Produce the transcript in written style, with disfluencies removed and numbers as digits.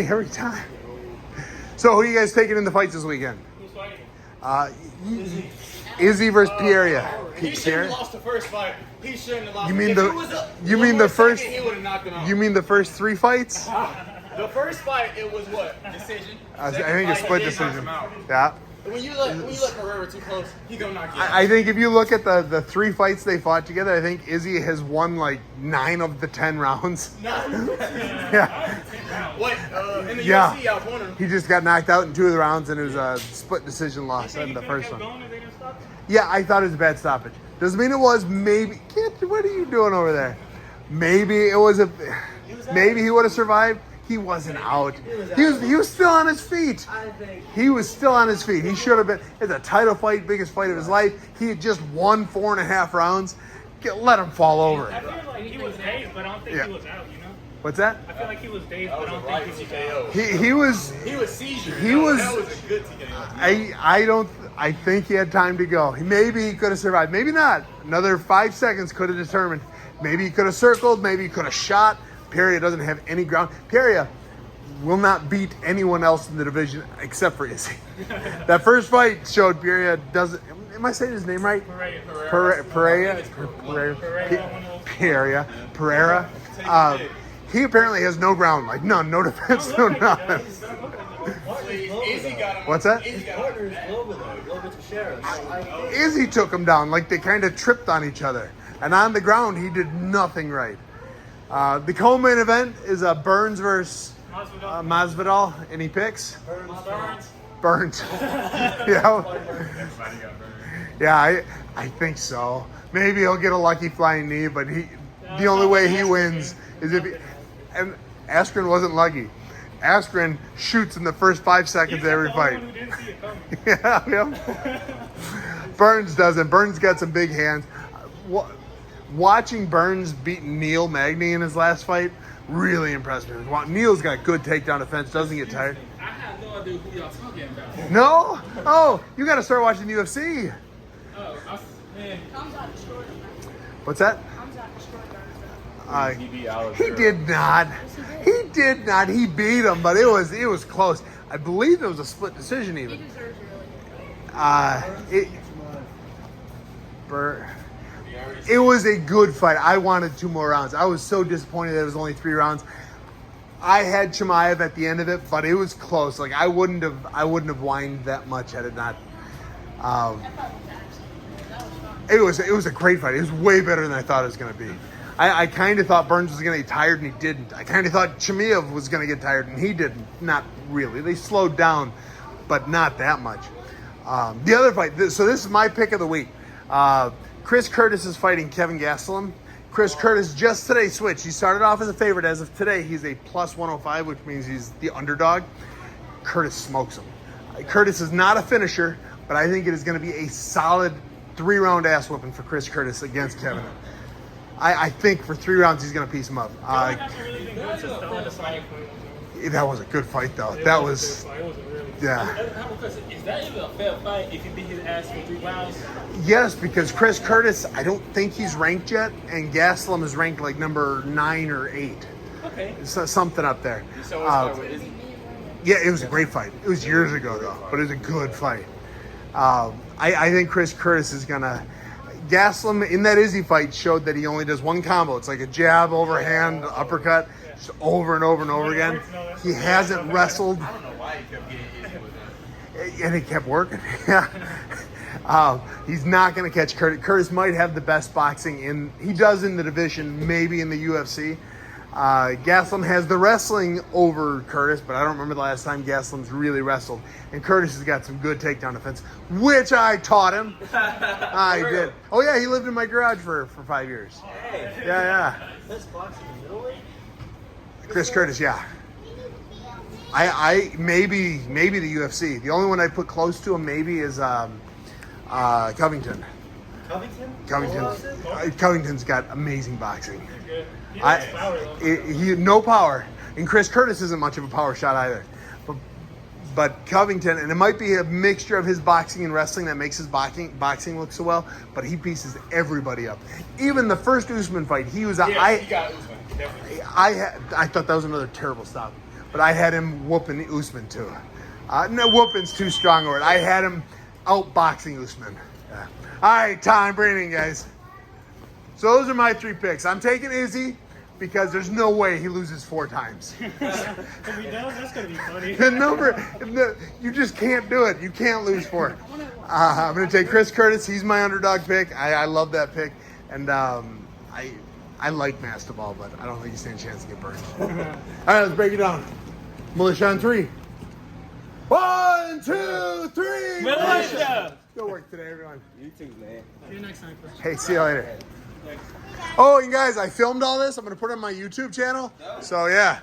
every time. So who are you guys taking in the fights this weekend? Who's fighting? Izzy versus Pereira. He shouldn't have lost the first fight. He shouldn't have lost. You mean If the- it was you one mean more the first- second, he would have knocked him out. You mean the first 3 fights? The first fight, it was what? Decision. I Second think it's fight, split he knocked decision. him out. Yeah. When you let Pereira too close, he gonna knock you out. I think if you look at the 3 fights they fought together, I think Izzy has won like 9 of the 10 rounds. Yeah. What? In the Yeah. UFC, I won him. He just got knocked out in 2 of the rounds, and it was a split decision loss in the first one. Yeah, I thought it was a bad stoppage. Doesn't mean it was. Maybe. Kid, what are you doing over there? Maybe it was a. Maybe he would have survived. He wasn't out. He was still on his feet. He was still on his feet. He should have been. It's a title fight, biggest fight of his life. He had just won 4.5 rounds. Let him fall over. I feel like he was dazed, but I don't think he was out, you know? What's that? I feel like he was dazed, but I don't Right think he was out. TKO. He was. He was seizure. He was. That was a good TKO. I don't. I think he had time to go. Maybe he could have survived. Maybe not. Another 5 seconds could have determined. Maybe he could have circled. Maybe he could have shot. Pereira doesn't have any ground. Pereira will not beat anyone else in the division except for Izzy. That first fight showed Pereira doesn't. Am I saying his name right? Pereira. He apparently has no ground. Like none. No defense. No nothing. What's that? Izzy took him down. Like they kind of tripped on each other. And on the ground, he did nothing right. The co-main event is Burns versus Masvidal. Any picks? Burns. Yeah, I think so. Maybe he'll get a lucky flying knee, but the only way he wins is if he, and Askren wasn't lucky. Askren shoots in the first 5 seconds of every fight. Yeah. Burns doesn't. Burns got some big hands. Watching Burns beat Neil Magny in his last fight really impressed me. Neil's got good takedown defense, doesn't get tired. I have no idea who y'all talking about. No? Oh, you got to start watching the UFC. Oh, man. What's that? He did not. He did not. He beat him, but it was close. I believe it was a split decision even. It was a good fight. I wanted 2 more rounds. I was so disappointed that it was only 3 rounds. I had Chimaev at the end of it, but it was close. Like I wouldn't have whined that much had it not. It was a great fight. It was way better than I thought it was going to be. I kind of thought Burns was going to get tired, and he didn't. I kind of thought Chimaev was going to get tired, and he didn't. Not really. They slowed down, but not that much. The other fight. So this is my pick of the week. Chris Curtis is fighting Kevin Gastelum. Chris Curtis just today switched. He started off as a favorite. As of today, he's a plus 105, which means he's the underdog. Curtis smokes him. Curtis is not a finisher, but I think it is going to be a solid 3-round ass whooping for Chris Curtis against Kevin. I think for 3 rounds he's going to piece him up. That was a good fight, though. That was, yeah. I have a question. Is that even a fair fight if you beat his ass for 3 rounds? Yes, because Chris Curtis, I don't think he's ranked yet, and Gastelum is ranked like number 9 or 8. Okay. So something up there. Yeah, it was a great fight. It was years ago, though, but it was a good fight. I think Chris Curtis is going to... Gastelum, in that Izzy fight, showed that he only does 1 combo. It's like a jab, overhand, uppercut, just over and over and over again. He hasn't wrestled. I don't know why he kept getting Izzy with that. And it kept working. Yeah. He's not going to catch Curtis. Curtis might have the best boxing he does in the division, maybe in the UFC. Gastelum has the wrestling over Curtis, but I don't remember the last time Gastelum's really wrestled. And Curtis has got some good takedown defense, which I taught him. I did. Oh yeah, he lived in my garage for 5 years. Hey. Yeah. Best boxing in middleweight? Chris Curtis, yeah. I maybe the UFC. The only one I put close to him maybe is Covington. Covington's got amazing boxing. He no power, and Chris Curtis isn't much of a power shot either. But Covington, and it might be a mixture of his boxing and wrestling that makes his boxing look so well. But he pieces everybody up. Even the first Usman fight, he was. He got Usman. Definitely. I thought that was another terrible stop. but I had him whooping Usman too. No, whooping's too strong a word. I had him outboxing Usman. Yeah. All right, time bringing guys. So those are my 3 picks. I'm taking Izzy because there's no way he loses 4 times. If he does, that's gonna be funny. You just can't do it. You can't lose 4. I'm going to take Chris Curtis. He's my underdog pick. I love that pick. And I like Masvidal, but I don't think he stands a chance to get burned. All right, let's break it down. Militia on 3. 1, 2, 3. Militia! Good work today, everyone. You too, man. See you next time, Chris. Hey, see you later. Oh, and guys, I filmed all this. I'm going to put it on my YouTube channel. So, yeah.